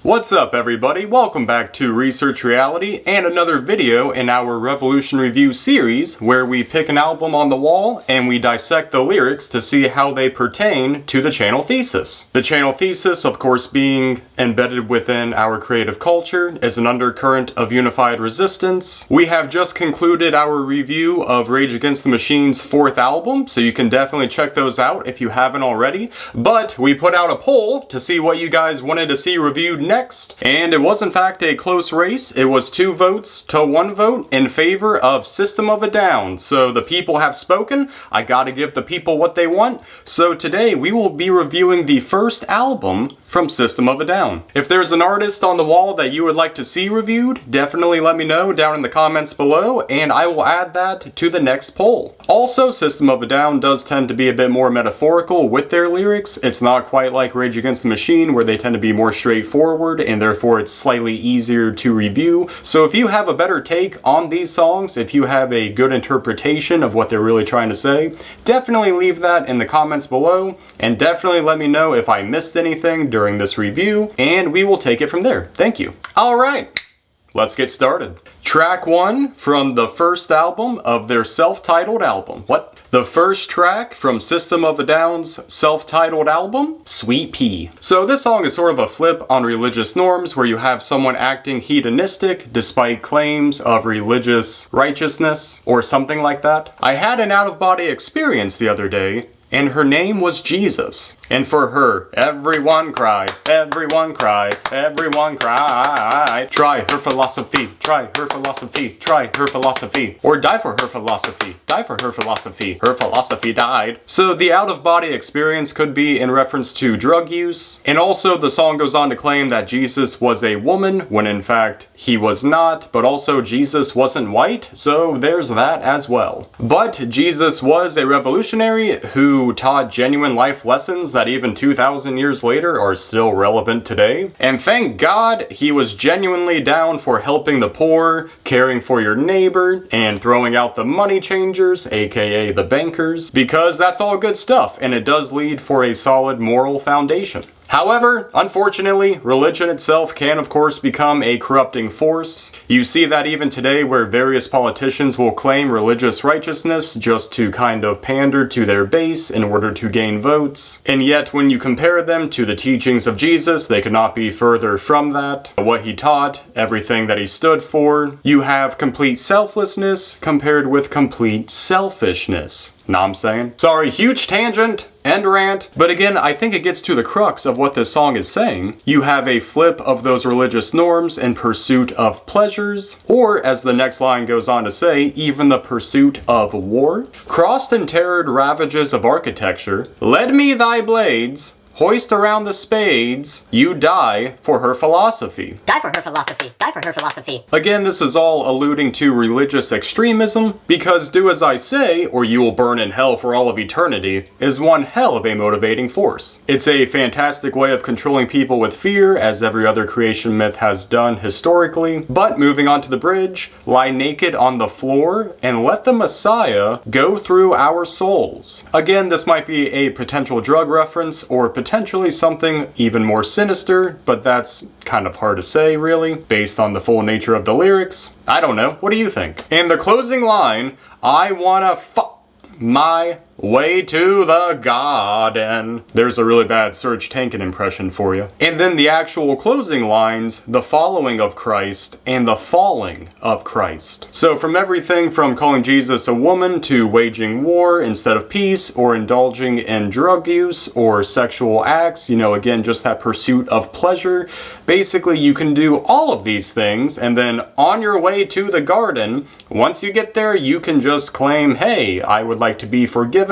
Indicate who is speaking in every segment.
Speaker 1: What's up everybody? Welcome back to Research Reality and another video in our Revolution Review series where we pick an album on the wall and we dissect the lyrics to see how they pertain to the channel thesis. The channel thesis, of course, being embedded within our creative culture as an undercurrent of unified resistance. We have just concluded our review of Rage Against the Machine's 4th album, so you can definitely check those out if you haven't already. But we put out a poll to see what you guys wanted to see reviewed next. And it was in fact a close race. It was 2 votes to 1 vote in favor of System of a Down. So the people have spoken. I gotta give the people what they want. So today we will be reviewing the first album from System of a Down. If there's an artist on the wall that you would like to see reviewed, definitely let me know down in the comments below and I will add that to the next poll. Also, System of a Down does tend to be a bit more metaphorical with their lyrics. It's not quite like Rage Against the Machine where they tend to be more straightforward and therefore it's slightly easier to review. So if you have a better take on these songs, if you have a good interpretation of what they're really trying to say, definitely leave that in the comments below and definitely let me know if I missed anything during this review and we will take it from there. Thank you. Alright, let's get started. Track 1 from the first album of their self-titled album. The first track from System of a Down's self-titled album, Sweet Pea. So this song is sort of a flip on religious norms where you have someone acting hedonistic despite claims of religious righteousness or something like that. I had an out-of-body experience the other day and her name was Jesus. And for her, everyone cried, everyone cried, everyone cried. Try her philosophy, try her philosophy, try her philosophy. Or die for her philosophy, die for her philosophy. Her philosophy died. So the out-of-body experience could be in reference to drug use. And also the song goes on to claim that Jesus was a woman, when in fact he was not. But also Jesus wasn't white, so there's that as well. But Jesus was a revolutionary who taught genuine life lessons that even 2,000 years later are still relevant today. And thank God he was genuinely down for helping the poor, caring for your neighbor, and throwing out the money changers, aka the bankers, because that's all good stuff and it does lead for a solid moral foundation. However, unfortunately, religion itself can of course become a corrupting force. You see that even today where various politicians will claim religious righteousness just to kind of pander to their base in order to gain votes. And yet when you compare them to the teachings of Jesus, they could not be further from that. What he taught, everything that he stood for, you have complete selflessness compared with complete selfishness. Know what I'm saying? Sorry, huge tangent and rant, but again, I think it gets to the crux of what this song is saying. You have a flip of those religious norms in pursuit of pleasures, or as the next line goes on to say, even the pursuit of war. Crossed and terrored ravages of architecture, lend me thy blades, hoist around the spades, you die for her philosophy.
Speaker 2: Die for her philosophy. Die for her philosophy.
Speaker 1: Again, this is all alluding to religious extremism, because do as I say, or you will burn in hell for all of eternity, is one hell of a motivating force. It's a fantastic way of controlling people with fear, as every other creation myth has done historically. But moving on to the bridge, lie naked on the floor, and let the Messiah go through our souls. Again, this might be a potential drug reference, or potentially something even more sinister, but that's kind of hard to say really, based on the full nature of the lyrics. I don't know, what do you think? In the closing line, I wanna fuck my way to the Goden. There's a really bad Serge Tankin impression for you. And then the actual closing lines, the following of Christ and the falling of Christ. So from everything from calling Jesus a woman to waging war instead of peace, or indulging in drug use or sexual acts, you know, again, just that pursuit of pleasure. Basically, you can do all of these things and then on your way to the garden, once you get there, you can just claim, hey, I would like to be forgiven,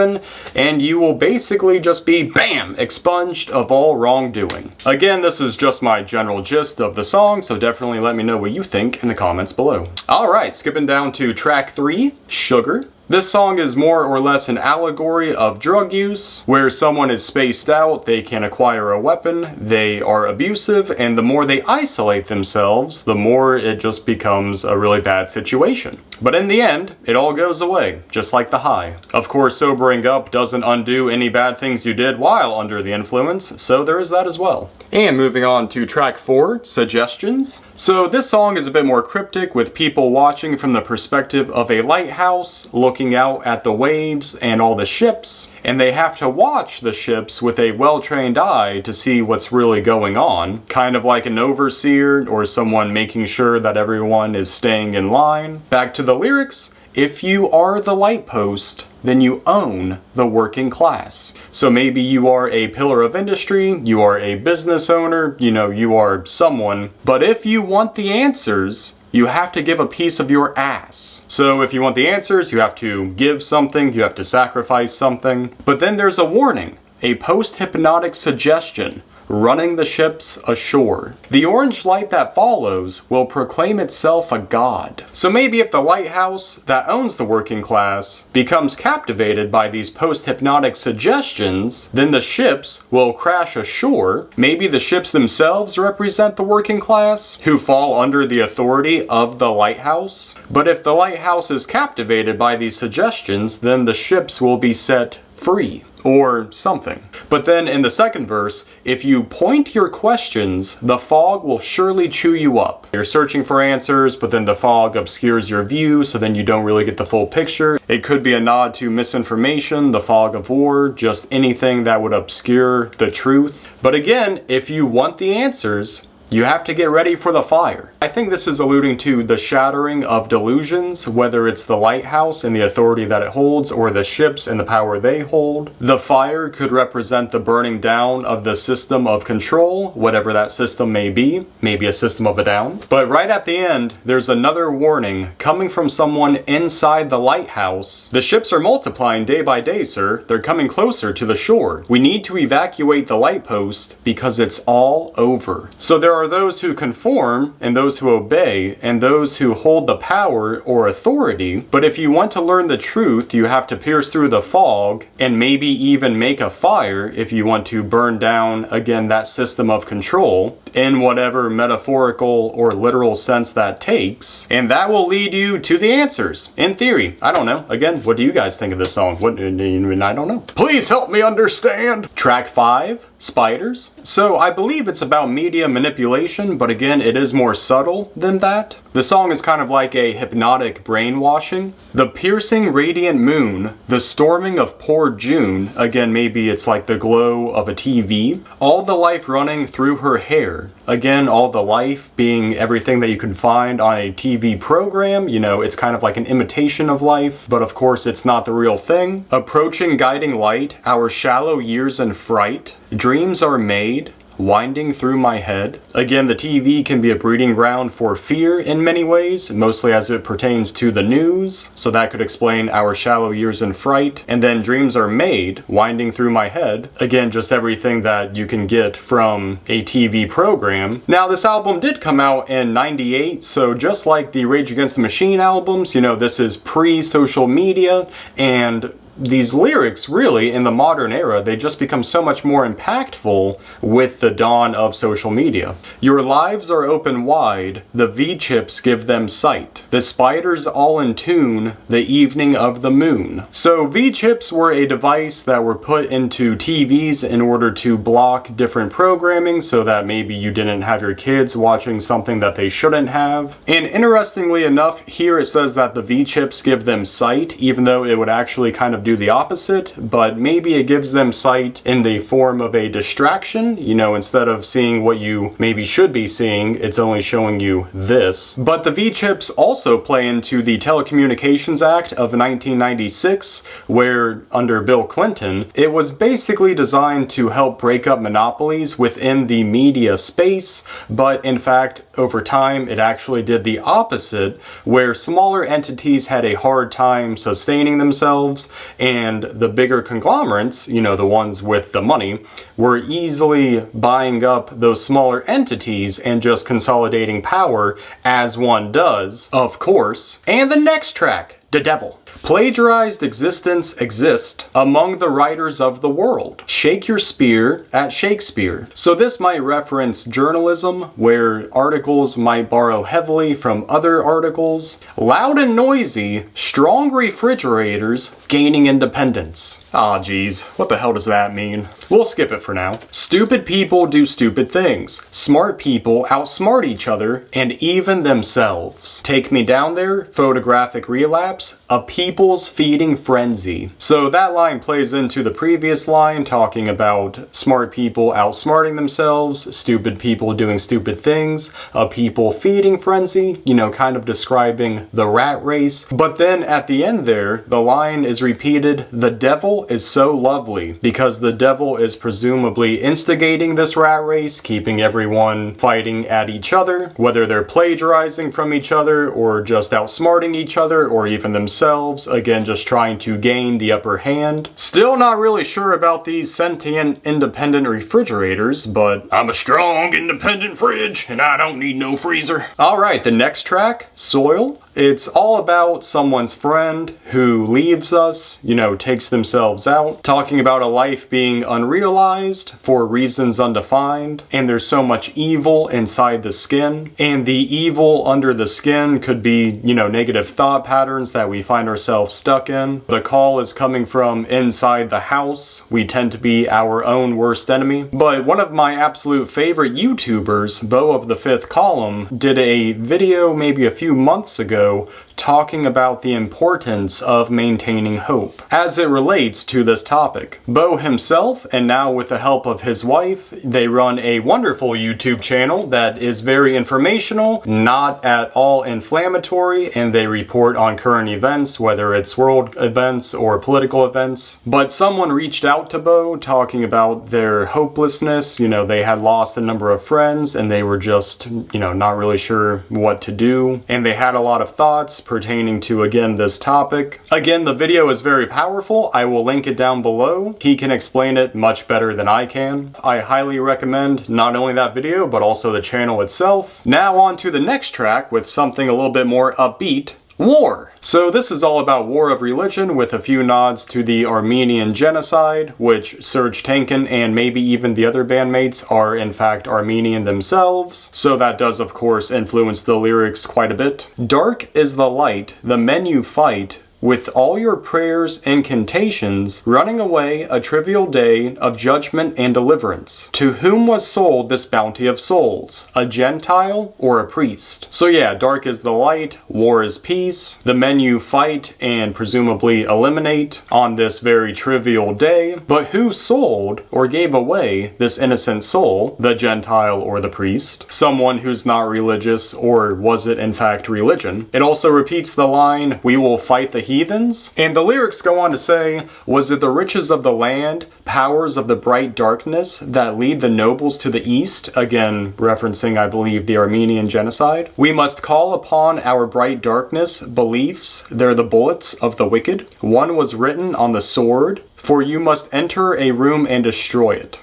Speaker 1: and you will basically just be, bam, expunged of all wrongdoing. Again, this is just my general gist of the song, so definitely let me know what you think in the comments below. Alright, skipping down to track 3, Sugar. This song is more or less an allegory of drug use, where someone is spaced out, they can acquire a weapon, they are abusive, and the more they isolate themselves, the more it just becomes a really bad situation. But in the end, it all goes away, just like the high. Of course, sobering up doesn't undo any bad things you did while under the influence, so there is that as well. And moving on to track 4, Suggestions. So this song is a bit more cryptic, with people watching from the perspective of a lighthouse, looking out at the waves and all the ships, and they have to watch the ships with a well-trained eye to see what's really going on, kind of like an overseer or someone making sure that everyone is staying in line. Back to the lyrics. If you are the light post, then you own the working class. So maybe you are a pillar of industry, you are a business owner, you are someone. But if you want the answers, you have to give a piece of your ass. So if you want the answers, you have to give something, you have to sacrifice something. But then there's a warning, a post-hypnotic suggestion. Running the ships ashore. The orange light that follows will proclaim itself a god. So maybe if the lighthouse that owns the working class becomes captivated by these post-hypnotic suggestions, then the ships will crash ashore. Maybe the ships themselves represent the working class, who fall under the authority of the lighthouse. But if the lighthouse is captivated by these suggestions, then the ships will be set free. Or something. But then in the second verse, if you point your questions, the fog will surely chew you up. You're searching for answers, but then the fog obscures your view, so then you don't really get the full picture. It could be a nod to misinformation, the fog of war, just anything that would obscure the truth. But again, if you want the answers, you have to get ready for the fire. I think this is alluding to the shattering of delusions, whether it's the lighthouse and the authority that it holds, or the ships and the power they hold. The fire could represent the burning down of the system of control, whatever that system may be, maybe a system of a down. But right at the end, there's another warning coming from someone inside the lighthouse. The ships are multiplying day by day, sir. They're coming closer to the shore. We need to evacuate the light post because it's all over. So there are those who conform and those who obey and those who hold the power or authority. But if you want to learn the truth, you have to pierce through the fog and maybe even make a fire if you want to burn down, again, that system of control in whatever metaphorical or literal sense that takes. And that will lead you to the answers, in theory. I don't know. Again, what do you guys think of this song? I don't know. Please help me understand. Track 5, Spiders. So I believe it's about media manipulation, but again, it is more subtle than that. The song is kind of like a hypnotic brainwashing. The piercing radiant moon, the storming of poor June, again, maybe it's like the glow of a TV. All the life running through her hair. Again, all the life being everything that you can find on a TV program. It's kind of like an imitation of life, but of course it's not the real thing. Approaching guiding light, our shallow years in fright. Dreams are made, winding through my head. Again, the TV can be a breeding ground for fear in many ways, mostly as it pertains to the news, so that could explain our shallow years in fright. And then dreams are made, winding through my head. Again, just everything that you can get from a TV program. Now, this album did come out in '98, so just like the Rage Against the Machine albums, this is pre-social media, and these lyrics, really, in the modern era, they just become so much more impactful with the dawn of social media. Your lives are open wide, the V-chips give them sight. The spiders all in tune, the evening of the moon. So V-chips were a device that were put into TVs in order to block different programming so that maybe you didn't have your kids watching something that they shouldn't have. And interestingly enough, here it says that the V-chips give them sight, even though it would actually kind of do the opposite, but maybe it gives them sight in the form of a distraction. Instead of seeing what you maybe should be seeing, it's only showing you this. But the V-chips also play into the Telecommunications Act of 1996, where under Bill Clinton, it was basically designed to help break up monopolies within the media space, but in fact, over time, it actually did the opposite, where smaller entities had a hard time sustaining themselves, and the bigger conglomerates, the ones with the money, we're easily buying up those smaller entities and just consolidating power as one does, of course. And the next track, The Devil. Plagiarized existence exist among the writers of the world. Shake your spear at Shakespeare. So this might reference journalism, where articles might borrow heavily from other articles. Loud and noisy, strong refrigerators gaining independence. Ah, geez, what the hell does that mean? We'll skip it for now. Stupid people do stupid things. Smart people outsmart each other and even themselves. Take me down there, photographic relapse, a people's feeding frenzy. So that line plays into the previous line talking about smart people outsmarting themselves, stupid people doing stupid things, a people feeding frenzy, you know, kind of describing the rat race. But then at the end there, the line is repeated, the devil is so lovely, because the devil is presumably instigating this rat race, keeping everyone fighting at each other, whether they're plagiarizing from each other or just outsmarting each other or even themselves, again just trying to gain the upper hand. Still not really sure about these sentient independent refrigerators, but I'm a strong independent fridge and I don't need no freezer. Alright, the next track, Soil. It's all about someone's friend who leaves us, you know, takes themselves out, talking about a life being unrealized for reasons undefined, and there's so much evil inside the skin. And the evil under the skin could be, you know, negative thought patterns that we find ourselves stuck in. The call is coming from inside the house. We tend to be our own worst enemy. But one of my absolute favorite YouTubers, Beau of the Fifth Column, did a video maybe a few months ago talking about the importance of maintaining hope as it relates to this topic. Beau himself, and now with the help of his wife, they run a wonderful YouTube channel that is very informational, not at all inflammatory, and they report on current events, whether it's world events or political events. But someone reached out to Beau talking about their hopelessness. You know, they had lost a number of friends and they were just, you know, not really sure what to do. And they had a lot of thoughts pertaining to, again, this topic. Again, the video is very powerful. I will link it down below. He can explain it much better than I can. I highly recommend not only that video, but also the channel itself. Now on to the next track with something a little bit more upbeat. War. So this is all about war of religion with a few nods to the Armenian genocide, which Serj Tankian and maybe even the other bandmates are in fact Armenian themselves. So that does of course influence the lyrics quite a bit. Dark is the light, the men you fight, with all your prayers incantations, running away a trivial day of judgment and deliverance. To whom was sold this bounty of souls? A Gentile or a priest? So yeah, dark is the light, war is peace. The men you fight and presumably eliminate on this very trivial day. But who sold or gave away this innocent soul? The Gentile or the priest? Someone who's not religious, or was it in fact religion? It also repeats the line, we will fight the heathens. And the lyrics go on to say, was it the riches of the land, powers of the bright darkness that lead the nobles to the east? Again, referencing, I believe, the Armenian genocide. We must call upon our bright darkness, beliefs, they're the bullets of the wicked. One was written on the sword, for you must enter a room and destroy it.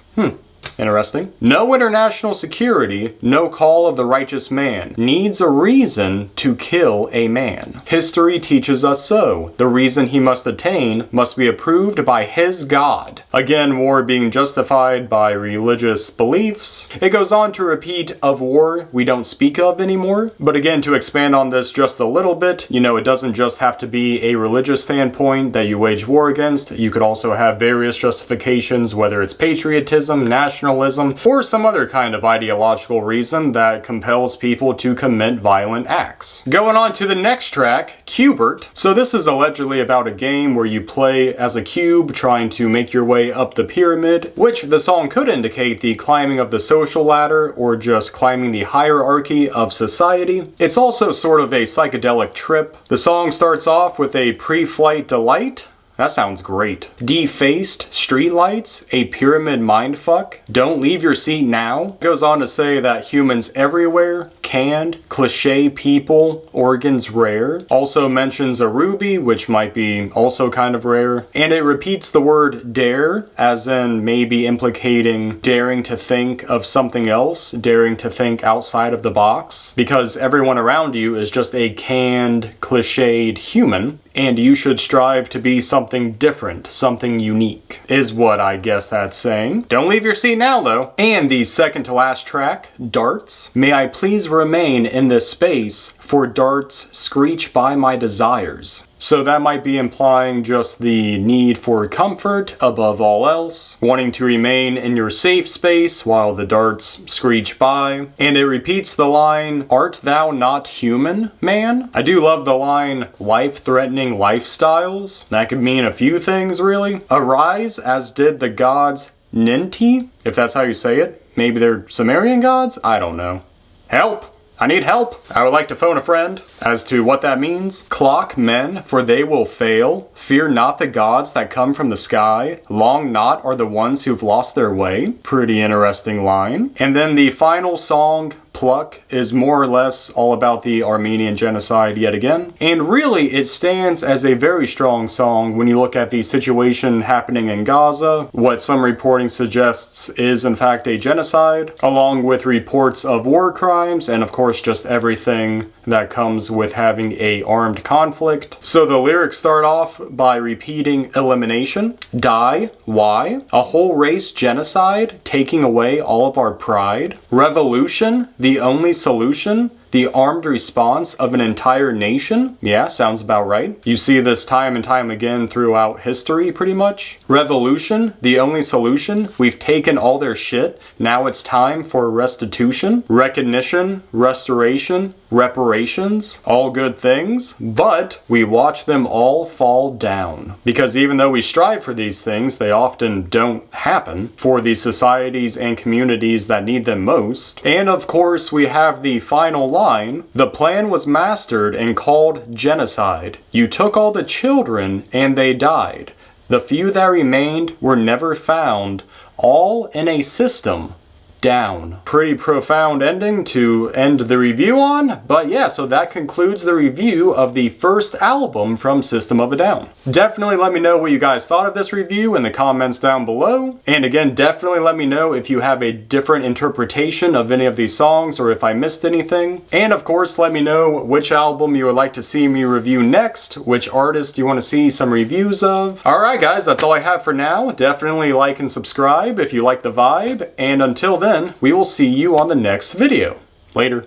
Speaker 1: Interesting. No international security, no call of the righteous man, needs a reason to kill a man. History teaches us so. The reason he must attain must be approved by his God. Again, war being justified by religious beliefs. It goes on to repeat, of war we don't speak of anymore. But again, to expand on this just a little bit, you know, it doesn't just have to be a religious standpoint that you wage war against. You could also have various justifications, whether it's patriotism, nationalism, or some other kind of ideological reason that compels people to commit violent acts. Going on to the next track, Cubert. So this is allegedly about a game where you play as a cube trying to make your way up the pyramid, which the song could indicate the climbing of the social ladder or just climbing the hierarchy of society. It's also sort of a psychedelic trip. The song starts off with a pre-flight delight. That sounds great. Defaced streetlights, a pyramid mindfuck. Don't leave your seat now. Goes on to say that humans everywhere, canned, cliche people, organs rare. Also mentions a ruby, which might be also kind of rare. And it repeats the word dare, as in maybe implicating daring to think of something else, daring to think outside of the box. Because everyone around you is just a canned, cliched human, and you should strive to be something different, something unique, is what I guess that's saying. Don't leave your seat now, though. And the second to last track, Darts. May I please remain in this space, for darts screech by my desires. So that might be implying just the need for comfort above all else, wanting to remain in your safe space while the darts screech by. And it repeats the line, "Art thou not human, man?" I do love the line, "life-threatening lifestyles." That could mean a few things, really. Arise as did the gods Ninti, if that's how you say it. Maybe they're Sumerian gods? I don't know. Help! I need help. I would like to phone a friend. As to what that means, clock men, for they will fail. Fear not the gods that come from the sky. Long not are the ones who've lost their way. Pretty interesting line. And then the final song, Pluck, is more or less all about the Armenian genocide yet again. And really, it stands as a very strong song when you look at the situation happening in Gaza, what some reporting suggests is in fact a genocide, along with reports of war crimes, and of course just everything that comes with having a armed conflict. So the lyrics start off by repeating elimination, die, why, a whole race genocide, taking away all of our pride, revolution, the only solution, the armed response of an entire nation. Yeah, sounds about right. You see this time and time again throughout history, pretty much. Revolution, the only solution. We've taken all their shit. Now it's time for restitution. Recognition, restoration, reparations. All good things. But we watch them all fall down. Because even though we strive for these things, they often don't happen for the societies and communities that need them most. And of course, we have the final line. The plan was mastered and called genocide. You took all the children and they died. The few that remained were never found, all in a system down. Pretty profound ending to end the review on, but yeah, so that concludes the review of the first album from System of a Down. Definitely let me know what you guys thought of this review in the comments down below, and again, definitely let me know if you have a different interpretation of any of these songs or if I missed anything, and of course let me know which album you would like to see me review next, which artist you want to see some reviews of. Alright guys, that's all I have for now. Definitely like and subscribe if you like the vibe, and until then, we will see you on the next video. Later.